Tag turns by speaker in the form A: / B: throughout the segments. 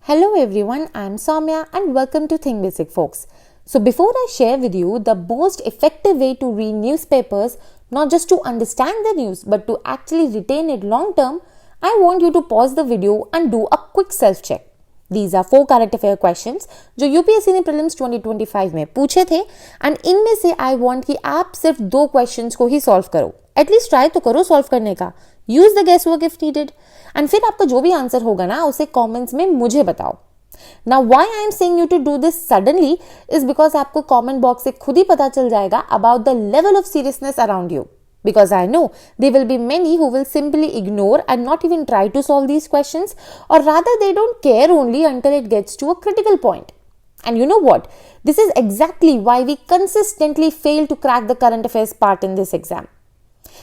A: Hello everyone, I am Soumya and welcome to Think Basic folks. So before I share with you the most effective way to read newspapers, not just to understand the news but to actually retain it long term, I want you to pause the video and do a quick self check. These are 4 current affair questions जो UPSC ने prelims 2025 में पूछे थे and इनमें से I want कि आप सिर्फ 2 क्वेश्चंस को ही सॉल्व करो. एटलीस्ट ट्राई तो करो सॉल्व करने का. Use the guess work if needed and फिर आपका जो भी आंसर होगा ना उसे कमेंट्स में मुझे बताओ. Now why I am saying you to do this suddenly is because आपको कमेंट बॉक्स से खुद ही पता चल जाएगा about the level of seriousness around you. Because I know there will be many who will simply ignore and not even try to solve these questions, or rather they don't care only until it gets to a critical point. And you know what? This is exactly why we consistently fail to crack the current affairs part in this exam.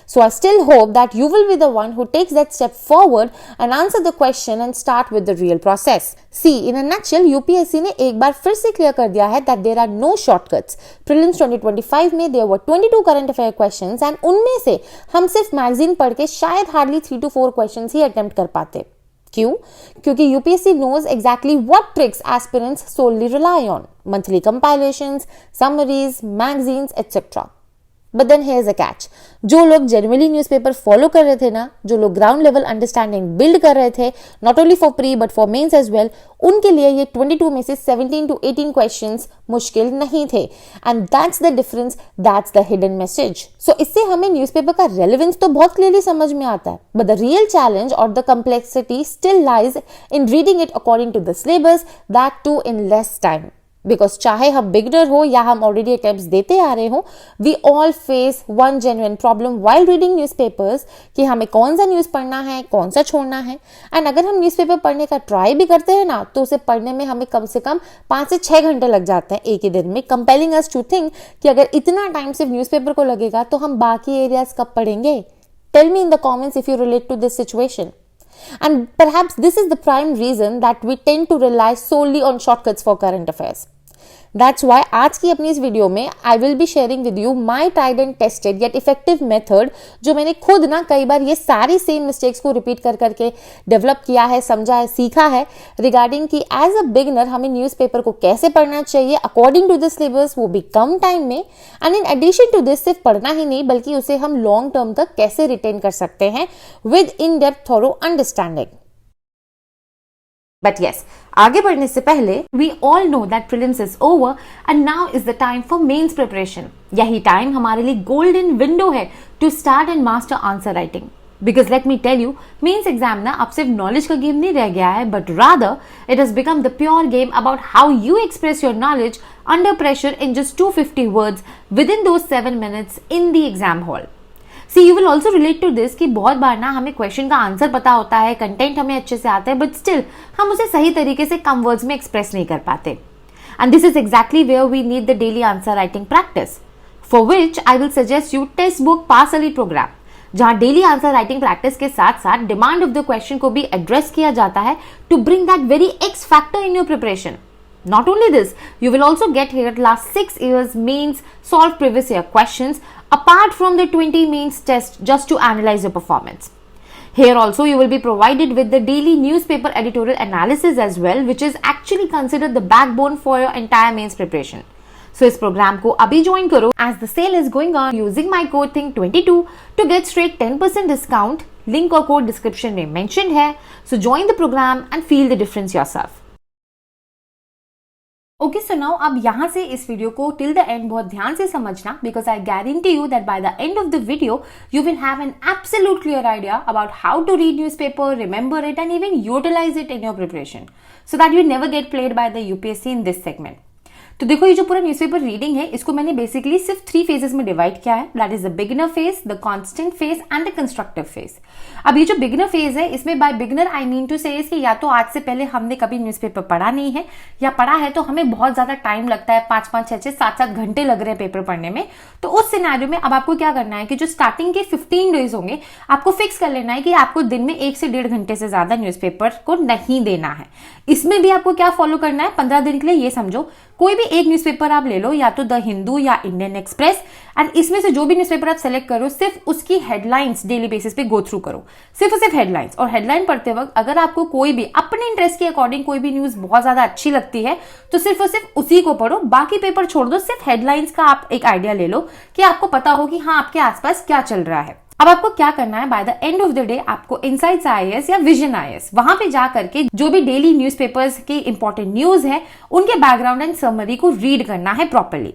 A: So I still hope that you will be the one who takes that step forward and answer the question and start with the real process. See, in a nutshell, UPSC ने एक बार फिर से clear कर दिया है that there are no shortcuts. Prelims 2025 में there were 22 current affair questions and उनमें से हम सिर्फ मैगजीन पढ़ के शायद hardly 3 to 4 questions he attempt कर पाते. क्यों? क्योंकि UPSC knows exactly what tricks aspirants solely rely on. Monthly compilations, summaries, magazines, etc. But then here's a catch. जो लोग genuinely न्यूज़पेपर फॉलो कर रहे थे ना, जो लोग ग्राउंड लेवल अंडरस्टैंडिंग बिल्ड कर रहे थे, not only for pre but for mains as well, उनके लिए ये 22 में से 17 to 18 क्वेश्चंस मुश्किल नहीं थे. And that's the difference, that's the hidden message. So इससे हमें न्यूज़पेपर का रेलेवेंस तो बहुत क्लियरली समझ में आता है, बट द रियल चैलेंज और the complexity still lies in reading it according to the syllabus, that too in less time. Because चाहे हम बिगनर हो या हम ऑलरेडी अटेम्प्ट्स देते आ रहे हो, we all face one genuine problem while reading newspapers कि हमें कौन सा न्यूज़ पढ़ना है, कौन सा छोड़ना है. एंड अगर हम न्यूज़पेपर पढ़ने का ट्राई भी करते हैं ना, तो उसे पढ़ने में हमें कम से कम 5 से 6 घंटे लग जाते हैं एक ही दिन में, कंपेलिंग अस टू थिंक कि अगर इतना टाइम सिर्फ न्यूज़पेपर को लगेगा तो हम बाकी एरियाज कब पढ़ेंगे. Tell me in the comments if you relate to this situation. And perhaps this is the prime reason that we tend to rely solely on shortcuts for current affairs. That's why आज की अपनी इस video में I will be sharing with you my tried and tested yet effective method, जो मैंने खुद ना कई बार ये सारी सेम मिस्टेक्स को रिपीट कर करके डेवलप किया है, समझा है, सीखा है, रिगार्डिंग कि एज अ बिगनर हमें न्यूज़पेपर को कैसे पढ़ना चाहिए अकॉर्डिंग टू द सिलेबस, वो भी कम टाइम में. And in addition to this सिर्फ पढ़ना ही नहीं बल्कि उसे हम लॉन्ग टर्म तक कैसे रिटेन कर सकते हैं with in depth thorough understanding. But yes, आगे बढ़ने से पहले we all know that prelims is over and now is the time for mains preparation. यही टाइम हमारे लिए golden window है to start and master answer writing. Because let me tell you, mains exam ना अब सिर्फ knowledge का game नहीं रह गया है, but rather it has become the pure game about how you express your knowledge under pressure in just 250 words within those 7 minutes in the exam hall. See, you will also relate to this कि बहुत बार ना हमें question का answer पता होता है, content हमें अच्छे से आता है, बट स्टिल हम उसे सही तरीके से कम वर्ड्स में एक्सप्रेस नहीं कर पाते. And this is exactly where we need the daily answer writing practice, for which I will suggest you text book pass ali program, जहां डेली आंसर राइटिंग प्रैक्टिस के साथ साथ डिमांड ऑफ द क्वेश्चन को भी address किया जाता है to bring that very x factor in your preparation. Not only this, you will also get here last 6 years mains solve previous year questions apart from the 20 mains test just to analyze your performance. Here also you will be provided with the daily newspaper editorial analysis as well, which is actually considered the backbone for your entire mains preparation. So इस program को अभी join करो as the sale is going on using my code THINK22 to get straight 10% discount. Link और code description में mentioned है. So join the program and feel the difference yourself. Okay, so now अब यहाँ से इस video को till the end बहुत ध्यान से समझना, because I guarantee you that by the end of the video you will have an absolute clear idea about how to read newspaper, remember it and even utilise it in your preparation so that you never get played by the UPSC in this segment. तो देखो, ये जो पूरा newspaper reading है इसको मैंने basically सिर्फ 3 phases में डिवाइड किया है. That is the beginner phase, the constant phase and the constructive phase. अब ये जो बिगिनर फेज है इसमें by beginner I mean to say कि या तो आज से पहले हमने कभी न्यूज़पेपर पढ़ा नहीं है, या पढ़ा है तो हमें बहुत ज्यादा टाइम लगता है, 5-5, 6-6, 7-7 घंटे लग रहे हैं पेपर पढ़ने में. तो उस सिनेरियो में अब आपको क्या करना है कि जो स्टार्टिंग के 15 डेज होंगे आपको फिक्स कर लेना है कि आपको दिन में 1 से 1.5 घंटे से ज्यादा न्यूज़पेपर को नहीं देना है. इसमें भी आपको क्या फॉलो करना है 15 दिन के लिए, ये समझो कोई भी एक न्यूज़पेपर आप ले लो, या तो द हिंदू या इंडियन एक्सप्रेस, एंड इसमें से जो भी न्यूज़पेपर आप सेलेक्ट करो सिर्फ उसकी हेडलाइंस डेली बेसिस पे गो थ्रू करो, सिर्फ और सिर्फ हेडलाइंस। और हेडलाइन पढ़ते वक्त अगर आपको कोई भी अपने इंटरेस्ट के अकॉर्डिंग कोई भी न्यूज बहुत ज्यादा अच्छी लगती है तो सिर्फ और सिर्फ उसी को पढ़ो, बाकी पेपर छोड़ दो, सिर्फ हेडलाइंस का आप एक आइडिया ले लो कि आपको पता हो कि हाँ आपके आसपास क्या चल रहा है। अब आपको क्या करना है, bye the end of the day आपको इनसाइट्स आईएएस या विजन आईएएस वहां पे जा करके जो भी डेली न्यूज़पेपर्स की इंपॉर्टेंट न्यूज है उनके बैकग्राउंड एंड समरी को रीड करना है प्रॉपर्ली।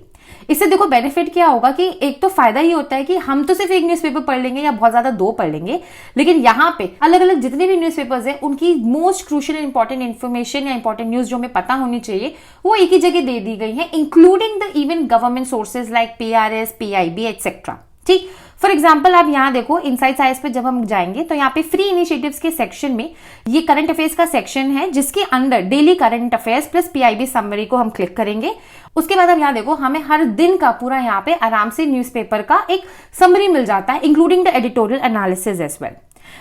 A: इससे देखो बेनिफिट क्या होगा कि एक तो फायदा ये होता है कि हम तो सिर्फ एक न्यूज़पेपर पढ़ लेंगे या बहुत ज्यादा दो पढ़ लेंगे, लेकिन यहाँ पे अलग अलग जितने भी न्यूज़पेपर्स हैं उनकी मोस्ट क्रूशियल इंपॉर्टेंट इन्फॉर्मेशन या इंपॉर्टेंट न्यूज जो हमें पता होनी चाहिए वो एक ही जगह दे दी गई है, including the even government sources like PRS, PIB etcetera. ठीक, फॉर एग्जाम्पल आप यहाँ देखो इनसाइट्स आईएएस पे जब हम जाएंगे तो यहाँ पे फ्री इनिशिएटिव्स के सेक्शन में ये करंट अफेयर्स का सेक्शन है जिसके अंदर daily current affairs plus PIB summary को हम क्लिक करेंगे। उसके बाद अब यहाँ देखो हमें हर दिन का पूरा यहाँ पे आराम से न्यूज़पेपर का एक समरी मिल जाता है, including the editorial analysis as well.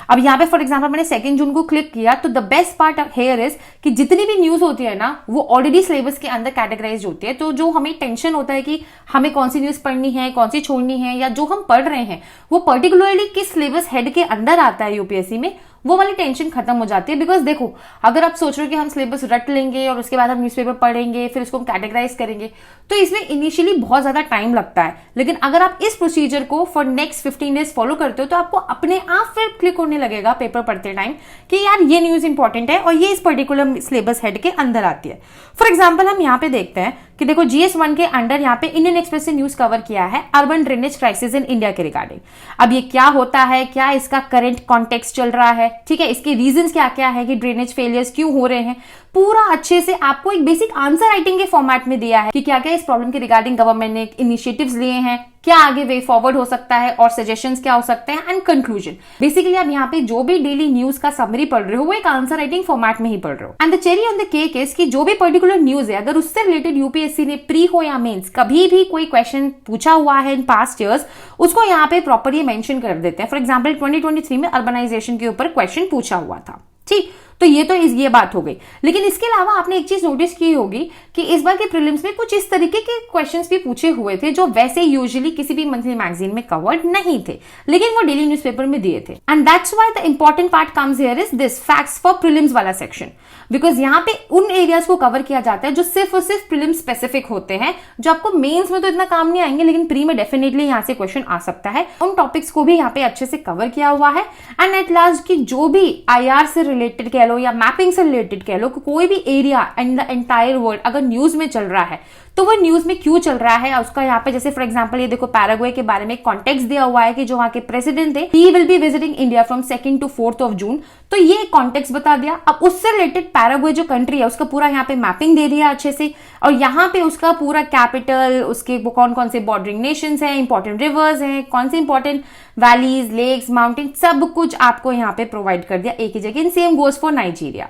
A: अब यहाँ पे फॉर एग्जांपल मैंने 2 जून को क्लिक किया तो the best part here is कि जितनी भी न्यूज होती है ना वो ऑलरेडी सिलेबस के अंदर कैटेगराइज होती है, तो जो हमें टेंशन होता है कि हमें कौन सी न्यूज पढ़नी है, कौन सी छोड़नी है, या जो हम पढ़ रहे हैं वो पर्टिकुलरली किस सिलेबस हेड के अंदर आता है यूपीएससी में, वो वाली टेंशन खत्म हो जाती है। बिकॉज देखो अगर आप सोच रहे हो कि हम सिलेबस रट लेंगे और उसके बाद हम न्यूज़पेपर पढ़ेंगे फिर उसको हम कैटेगराइज करेंगे तो इसमें इनिशियली बहुत ज्यादा टाइम लगता है, लेकिन अगर आप इस प्रोसीजर को फॉर नेक्स्ट 15 डेज फॉलो करते हो तो आपको अपने आप फिर क्लिक होने लगेगा पेपर पढ़ते टाइम कि यार ये न्यूज इंपॉर्टेंट है और ये इस पर्टिकुलर सिलेबस हेड के अंदर आती है। फॉर एग्जाम्पल हम यहाँ पे देखते हैं कि देखो GS1 के अंडर यहाँ पे इंडियन एक्सप्रेस से न्यूज कवर किया है urban drainage crisis in India के रिगार्डिंग। अब ये क्या होता है, क्या इसका करंट कॉन्टेक्स्ट चल रहा है, ठीक है, इसके रीजंस क्या क्या है कि ड्रेनेज फेलियर्स क्यों हो रहे हैं, पूरा अच्छे से आपको एक बेसिक आंसर राइटिंग के फॉर्मेट में दिया है कि क्या क्या इस प्रॉब्लम के रिगार्डिंग गवर्नमेंट ने इनिशिएटिव्स लिए हैं, क्या आगे वे फॉरवर्ड हो सकता है और सजेशंस क्या हो सकते हैं एंड कंक्लूजन। बेसिकली आप यहाँ पे जो भी डेली न्यूज का समरी पढ़ रहे हो वो एक आंसर राइटिंग फॉर्मेट में ही पढ़ रहे हो। And the cherry on the cake is कि जो भी पर्टिकुलर न्यूज है अगर उससे रिलेटेड यूपीएससी ने प्री हो या मेंस कभी भी कोई क्वेश्चन पूछा हुआ है इन पास्ट ईयर्स उसको यहाँ पे प्रॉपरली मेंशन कर देते हैं। फॉर एग्जाम्पल 2023 में अर्बनाइजेशन के ऊपर क्वेश्चन पूछा हुआ था, ठीक, तो ये बात हो गई। लेकिन इसके अलावा आपने एक चीज नोटिस की होगी कि इस बार के प्रीलिम्स में कुछ इस तरीके के क्वेश्चंस भी पूछे हुए थे जो वैसे यूजुअली किसी भी मंथली मैगजीन में कवर्ड नहीं थे, लेकिन वो डेली न्यूज़पेपर में दिए थे। And that's why the important part comes here is this facts for prelims वाला सेक्शन, बिकॉज यहाँ पे उन एरियाज को कवर किया जाता है जो सिर्फ और सिर्फ प्रीलिम्स स्पेसिफिक होते हैं, जो आपको मेंस में तो इतना काम नहीं आएंगे लेकिन प्री में डेफिनेटली यहाँ से क्वेश्चन आ सकता है। उन टॉपिक्स को भी यहाँ पे अच्छे से कवर किया हुआ है। एंड एट लास्ट की जो भी IR से रिलेटेड कह लो या मैपिंग से रिलेटेड कह लो, कोई भी area in the entire world अगर न्यूज में चल रहा है तो वो न्यूज में क्यों चल रहा है उसका यहाँ पे, जैसे फॉर एग्जांपल ये देखो पैराग्वे के बारे में कॉन्टेक्स्ट दिया हुआ है कि जो वहां के प्रेसिडेंट थे he will be visiting India from 2 to 4 of June, तो ये कॉन्टेक्स्ट बता दिया। अब उससे रिलेटेड पैराग्वे जो कंट्री है उसका पूरा यहाँ पे मैपिंग दे दिया अच्छे से, और यहाँ पे उसका पूरा कैपिटल, उसके कौन कौन से बॉर्डरिंग नेशंस हैं, इंपॉर्टेंट रिवर्स हैं, कौन से इंपॉर्टेंट वैलीज, लेक्स, माउंटेन, सब कुछ आपको यहाँ पे प्रोवाइड कर दिया एक ही जगह। In same goes for Nigeria.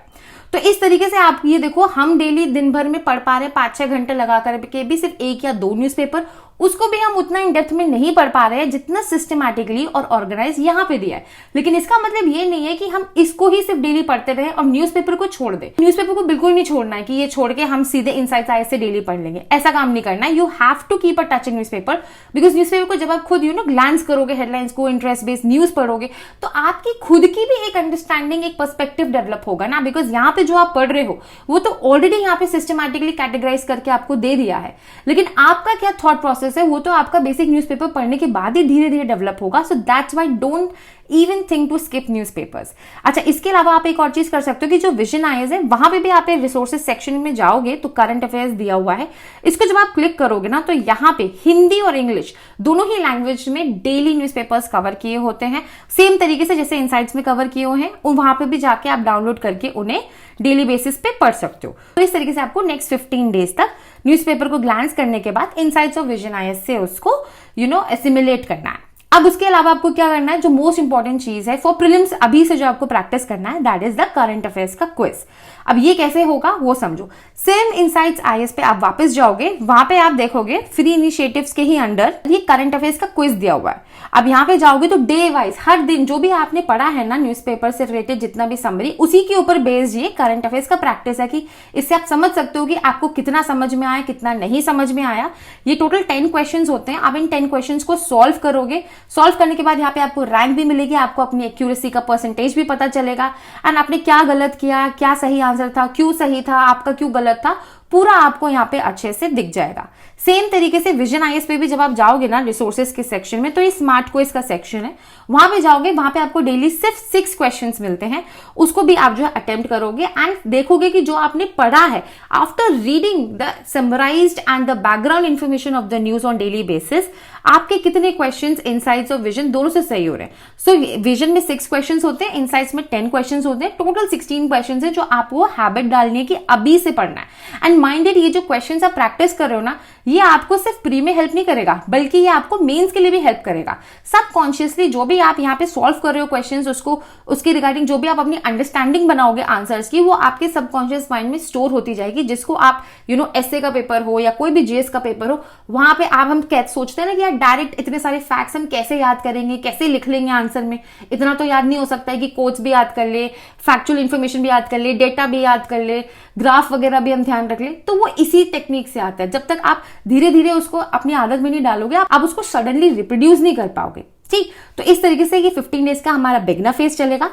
A: तो इस तरीके से आप ये देखो हम डेली दिन भर में पढ़ पा रहे हैं 5-6 घंटे लगा करके भी सिर्फ 1 या 2 न्यूज़पेपर, उसको भी हम उतना इन डेप्थ में नहीं पढ़ पा रहे हैं जितना सिस्टमैटिकली और ऑर्गेनाइज यहाँ पे दिया है। लेकिन इसका मतलब ये नहीं है कि हम इसको ही सिर्फ डेली पढ़ते रहे और न्यूज़पेपर को छोड़ दे। न्यूज़पेपर को बिल्कुल नहीं छोड़ना है कि ये छोड़ के हम सीधे इनसाइट्स आईएएस से डेली पढ़ लेंगे, ऐसा काम नहीं करना है। You have to keep a touch in newspaper, because newspaper को जब आप खुद ग्लांस करोगे, हेडलाइंस को, इंटरेस्ट बेस्ड न्यूज पढ़ोगे तो आपकी खुद की भी एक अंडरस्टैंडिंग, एक पर्सपेक्टिव डेवलप होगा ना, बिकॉज यहाँ पे जो आप पढ़ रहे हो वो तो ऑलरेडी यहाँ पे सिस्टमैटिकली कैटेगराइज करके आपको दे दिया है, लेकिन आपका क्या थॉट प्रोसेस है वो तो आपका बेसिक न्यूज़पेपर पढ़ने के बाद ही धीरे धीरे डेवलप होगा। So that's why don't even think to skip newspapers. अच्छा, इसके अलावा आप एक और चीज कर सकते हो कि जो विजन आईएएस है वहां पे भी आप रिसोर्सेज सेक्शन में जाओगे तो करंट अफेयर्स दिया हुआ है, इसको जब आप क्लिक करोगे ना तो यहाँ पे हिंदी और इंग्लिश दोनों ही लैंग्वेज में डेली न्यूज़पेपर्स कवर किए होते हैं, सेम तरीके से जैसे इनसाइट्स में कवर किए हुए हैं, वहां पे भी जाके आप डाउनलोड करके उन्हें डेली बेसिस पे पढ़ सकते हो। तो इस तरीके से आपको नेक्स्ट 15 डेज तक न्यूज़पेपर को ग्लांस करने के बाद इनसाइट्स ऑफ विजन आईएएस से उसको एसिमिलेट करना है। अब उसके अलावा आपको क्या करना है, जो मोस्ट इंपॉर्टेंट चीज है फॉर प्रीलिम्स अभी से जो आपको प्रैक्टिस करना है, that is the current affairs का क्विज।
B: अब ये कैसे होगा वो समझो। सेम इनसाइट्स आईएएस पे आप वापस जाओगे, वहां पे आप देखोगे फ्री इनिशिएटिव्स के ही अंडर ये करंट अफेयर्स का क्विज दिया हुआ है। अब यहाँ पे जाओगे तो डे वाइज हर दिन जो भी आपने पढ़ा है ना न्यूज़पेपर से रिलेटेड जितना भी समरी, उसी के ऊपर बेस्ड ये करंट अफेयर्स का प्रैक्टिस है कि इससे आप समझ सकते हो कि आपको कितना समझ में आया, कितना नहीं समझ में आया। ये टोटल 10 क्वेश्चंस होते हैं। आप इन 10 क्वेश्चंस को सॉल्व करोगे, सॉल्व करने के बाद यहाँ पे आपको रैंक भी मिलेगी, आपको अपनी एक्यूरेसी का परसेंटेज भी पता चलेगा एंड आपने क्या गलत किया, क्या सही आंसर था, क्यों सही था, आपका क्यों गलत था, पूरा आपको यहाँ पे अच्छे से दिख जाएगा। सेम तरीके से विजन आईएएस पे भी जब आप जाओगे ना रिसोर्सेज के सेक्शन में, तो ये स्मार्ट क्विज का सेक्शन है, वहां पे जाओगे, वहां पे आपको डेली सिर्फ 6 क्वेश्चंस मिलते हैं, उसको भी आप जो है अटेम्प्ट करोगे एंड देखोगे कि जो आपने पढ़ा है after reading the summarised and the background information of the news on daily basis, आपके कितने क्वेश्चंस इनसाइट्स और विजन दोनों से सही हो रहे हैं। सो विजन में 6 क्वेश्चंस होते हैं, इनसाइट्स में 10 क्वेश्चंस होते हैं, टोटल 16 क्वेश्चंस है जो आपको हैबिट डालनी है कि अभी से पढ़ना है। एंड माइंडेड ये जो क्वेश्चंस आप प्रैक्टिस कर रहे हो ना, ये आपको सिर्फ प्री में हेल्प नहीं करेगा बल्कि ये आपको मेंस के लिए भी हेल्प करेगा। सबकॉन्शियसली जो भी आप यहाँ पे सॉल्व कर रहे हो क्वेश्चंस, उसको उसके रिगार्डिंग जो भी आप अपनी अंडरस्टैंडिंग बनाओगे आंसर्स की, वो आपके सबकॉन्शियस माइंड में स्टोर होती जाएगी, जिसको आप एसए का पेपर हो या कोई भी जीएस का पेपर हो, वहां पे हम सोचते हैं ना कि यार डायरेक्ट इतने सारे फैक्ट्स हम कैसे याद करेंगे, कैसे लिख लेंगे आंसर में, इतना तो याद नहीं हो सकता है कि कोट्स भी याद कर ले, फैक्चुअल इंफॉर्मेशन भी याद कर ले, डेटा भी याद कर ले, ग्राफ वगैरह भी हम ध्यान रख ले। तो वो इसी टेक्निक से आता है। जब तक आप धीरे धीरे उसको अपनी आदत में नहीं डालोगे, आप उसको सडनली रिप्रोड्यूस नहीं कर पाओगे। ठीक, तो इस तरीके से ये 15 डेज का हमारा बिगनर फेज चलेगा।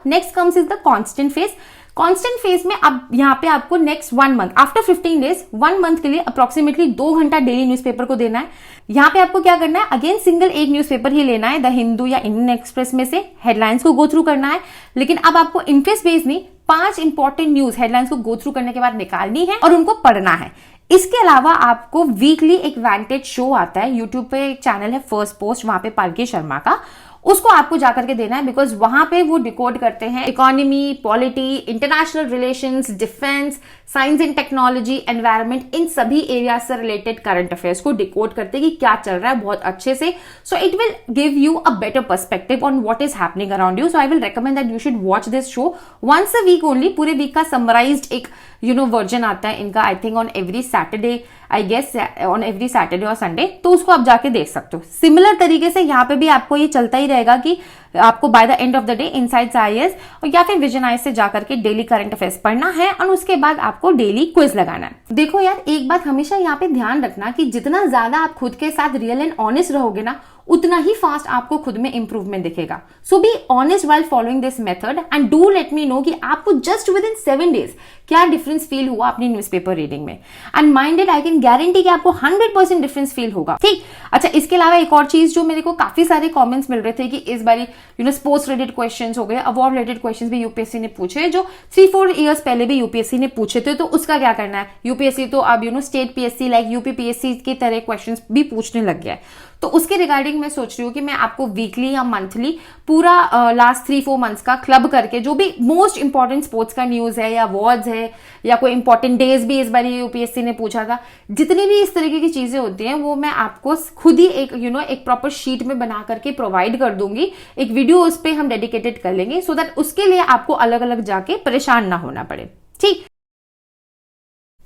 B: Next comes is the constant phase. Constant phase में अब यहाँ पे आपको next 1 month after 15 days 1 month के लिए अप्रोक्सीमेटली 2 घंटा डेली न्यूज़पेपर को देना है। यहाँ पे आपको क्या करना है, अगेन सिंगल एक न्यूज़पेपर ही लेना है, द हिंदू या इंडियन एक्सप्रेस में से हेडलाइंस को गो थ्रू करना है। लेकिन अब आपको इंटरेस्ट बेस्ड नहीं, 5 इंपॉर्टेंट न्यूज हेडलाइंस को गो थ्रू करने के बाद निकालनी है और उनको पढ़ना है। इसके अलावा आपको वीकली एक वेंटेज शो आता है यूट्यूब पे, एक चैनल है फर्स्ट पोस्ट, वहां पे पालकी शर्मा का, उसको आपको जाकर के देना है, बिकॉज वहां पे वो डिकोड करते हैं economy, polity, international relations, defence, science and technology, environment, इन सभी एरिया से रिलेटेड करंट अफेयर्स को डिकोड करते हैं कि क्या चल रहा है बहुत अच्छे से। So it will give you a better perspective on what is happening around you. So I will recommend that you should watch this show once a week only. पूरे वीक का समराइज्ड एक वर्जन आता है इनका, I think on every Saturday, I guess on every Saturday और Sunday, तो उसको आप जाके देख सकते हो। सिमिलर तरीके से यहाँ पे भी आपको ये चलता ही रहेगा कि आपको bye the end of the day insights IAS और या फिर विजन आईएएस से जाकर के डेली करंट अफेयर्स पढ़ना है और उसके बाद आपको डेली क्विज लगाना है। देखो यार, एक बात हमेशा यहाँ पे ध्यान रखना कि जितना ज्यादा आप खुद के साथ रियल एंड ऑनेस्ट रहोगे ना, उतना ही फास्ट आपको खुद में इंप्रूवमेंट दिखेगा। So be honest while following this method and do let me know कि आपको जस्ट विद इन 7 डेज क्या डिफरेंस फील हुआ अपनी न्यूज़पेपर रीडिंग में। And minded I can guarantee कि आपको 100% डिफरेंस फील होगा। ठीक, अच्छा, इसके अलावा एक और चीज जो मेरे को काफी सारे कमेंट्स मिल रहे थे कि इस बारी स्पोर्ट्स रिलेटेड क्वेश्चंस हो गए, अवार्ड रिलेटेड क्वेश्चंस भी यूपीएससी ने पूछे, जो 3-4 ईयर्स पहले भी यूपीएससी ने पूछे थे, तो उसका क्या करना है। यूपीएससी तो अब स्टेट पीएससी लाइक यूपीपीएससी की तरह क्वेश्चंस भी पूछने लग गया है। तो उसके रिगार्डिंग मैं सोच रही हूँ कि मैं आपको वीकली या मंथली पूरा लास्ट 3-4 मंथ्स का क्लब करके जो भी मोस्ट इंपॉर्टेंट स्पोर्ट्स का न्यूज है या अवार्ड्स है या कोई इंपॉर्टेंट डेज भी इस बार यूपीएससी ने पूछा था, जितनी भी इस तरीके की चीजें होती हैं वो मैं आपको खुद ही एक एक प्रॉपर शीट में बना करके प्रोवाइड कर दूंगी। एक वीडियो उस पर हम डेडिकेटेड कर लेंगे सो दैट उसके लिए आपको अलग अलग जाके परेशान ना होना पड़े। ठीक,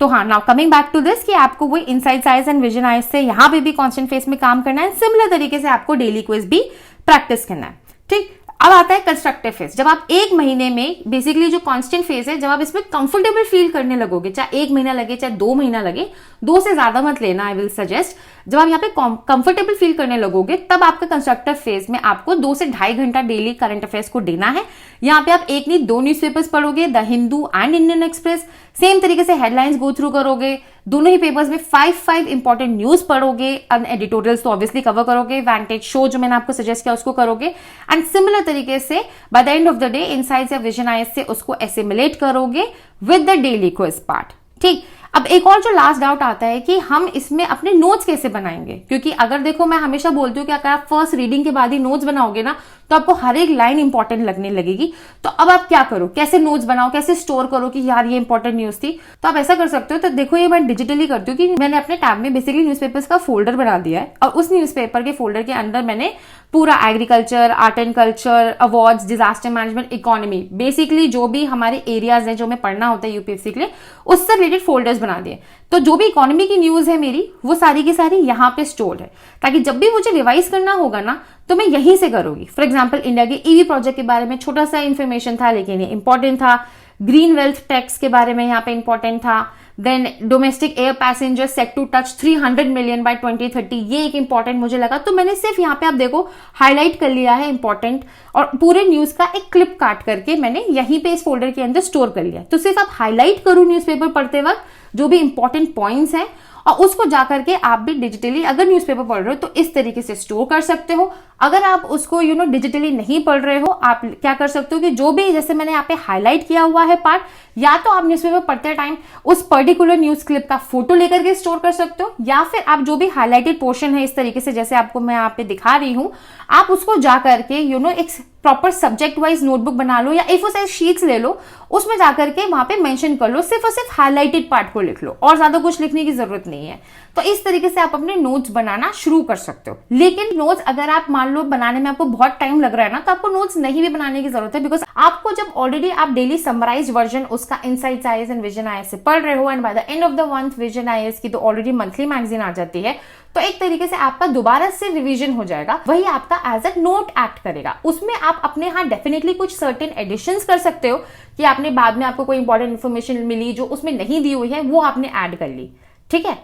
B: तो हाँ, now coming back to this कि आपको वही insights IAS and vision IAS से यहाँ पे भी कांस्टेंट फेस में काम करना है, सिमिलर तरीके से आपको डेली क्विज भी प्रैक्टिस करना है। ठीक, अब आता है कंस्ट्रक्टिव फेज। जब आप 1 महीने में बेसिकली जो कांस्टेंट फेज है, जब आप इसमें कंफर्टेबल फील करने लगोगे, चाहे 1 महीना लगे चाहे 2 महीना लगे, 2 से ज्यादा मत लेना, आई विल सजेस्ट। जब आप यहाँ पे कंफर्टेबल फील करने लगोगे तब आपका कंस्ट्रक्टिव फेज में आपको 2 से 2.5 घंटा डेली करंट अफेयर्स को देना है। यहाँ पे आप एक नहीं 2 न्यूज़पेपर्स पढ़ोगे, the Hindu and Indian express. Same तरीके से हेडलाइंस गो थ्रू करोगे, दोनों ही पेपर्स में 5 इंपॉर्टेंट न्यूज पढ़ोगे, एडिटोरियल्स तो ऑब्वियसली कवर करोगे, वेंटेज शो जो मैंने आपको सजेस्ट किया उसको करोगे, एंड सिमिलर तरीके से bye the end of the day insights या विजन आईएएस से उसको एसिमुलेट करोगे with the daily quiz part. ठीक, अब एक और जो लास्ट डाउट आता है कि हम इसमें अपने नोट्स कैसे बनाएंगे, क्योंकि अगर देखो मैं हमेशा बोलती हूँ कि अगर आप फर्स्ट रीडिंग के बाद ही नोट्स बनाओगे ना तो आपको हर एक लाइन इंपॉर्टेंट लगने लगेगी। तो अब आप क्या करो, कैसे नोट्स बनाओ, कैसे स्टोर करो कि यार ये इंपॉर्टेंट न्यूज थी। तो आप ऐसा कर सकते हो, तो देखो ये मैं डिजिटली करती हूँ कि मैंने अपने टैब में बेसिकली न्यूज़पेपर्स का फोल्डर बना दिया है और उस न्यूज़पेपर के फोल्डर के अंदर मैंने पूरा agriculture, art and culture, awards, disaster management, economy, basically जो भी हमारे एरियाज हैं जो हमें पढ़ना होता है यूपीएससी के लिए, उससे रिलेटेड फोल्डर्स बना दिए। तो जो भी इकोनॉमी की न्यूज है मेरी, वो सारी की सारी यहाँ पे स्टोर्ड है, ताकि जब भी मुझे रिवाइज करना होगा ना तो मैं यहीं से करूंगी। फॉर एग्जाम्पल इंडिया के ईवी प्रोजेक्ट के बारे में छोटा सा इंफॉर्मेशन था, लेकिन ये इंपॉर्टेंट था। ग्रीन वेल्थ टैक्स के बारे में यहाँ पे इंपॉर्टेंट था। Then domestic air passenger set to touch 300 million by 2030, ये एक इंपॉर्टेंट मुझे लगा, तो मैंने सिर्फ यहाँ पे आप देखो हाईलाइट कर लिया है इंपॉर्टेंट, और पूरे न्यूज का एक क्लिप काट करके मैंने यहीं पे इस फोल्डर के अंदर स्टोर कर लिया। तो सिर्फ आप हाईलाइट करो न्यूज़पेपर पढ़ते वक्त जो भी इंपॉर्टेंट पॉइंट्स हैं, और उसको जाकर के आप भी डिजिटली अगर न्यूज़पेपर पढ़ रहे हो तो इस तरीके से स्टोर कर सकते हो। अगर आप उसको डिजिटली नहीं पढ़ रहे हो, आप क्या कर सकते हो कि जो भी जैसे मैंने यहाँ पे हाईलाइट किया हुआ है पार्ट, या तो आप न्यूज़पेपर पढ़ते टाइम उस पर्टिकुलर न्यूज क्लिप का फोटो लेकर के स्टोर कर सकते हो, या फिर आप जो भी हाईलाइटेड पोर्शन है इस तरीके से जैसे आपको मैं यहाँ पे दिखा रही हूं, आप उसको जाकर के एक प्रॉपर सब्जेक्ट वाइज नोटबुक बना लो या A4 साइज शीट्स ले लो, उसमें जाकर के वहां पे मेंशन कर लो, सिर्फ और सिर्फ हाईलाइटेड पार्ट को लिख लो, और ज्यादा कुछ लिखने की जरूरत नहीं है। तो इस तरीके से आप अपने नोट्स बनाना शुरू कर सकते हो। लेकिन नोट्स अगर आप मान लो बनाने में आपको बहुत टाइम लग रहा है ना, तो आपको नोट्स नहीं भी बनाने की जरूरत है, बिकॉज आपको जब ऑलरेडी आप डेली समराइज वर्जन उसका insights IAS and vision IAS से पढ़ रहे हो, and bye the end of the month vision IAS की तो ऑलरेडी मंथली मैगजीन आ जाती है, तो एक तरीके से आपका दोबारा से रिवीजन हो जाएगा, वही आपका एज ए नोट एक्ट करेगा। उसमें आप अपने यहाँ डेफिनेटली कुछ सर्टेन एडिशंस कर सकते हो कि आपने बाद में आपको कोई इंपॉर्टेंट इन्फॉर्मेशन मिली जो उसमें नहीं दी हुई है, वो आपने ऐड कर ली। ठीक है,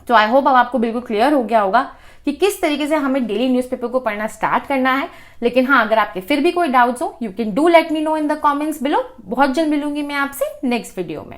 B: तो आई होप अब आपको बिल्कुल क्लियर हो गया होगा कि किस तरीके से हमें डेली न्यूज़पेपर को पढ़ना स्टार्ट करना है। लेकिन हाँ, अगर आपके फिर भी कोई डाउट्स हो, you can do let me no in the comments below. बहुत जल्द मिलूंगी मैं आपसे नेक्स्ट वीडियो में।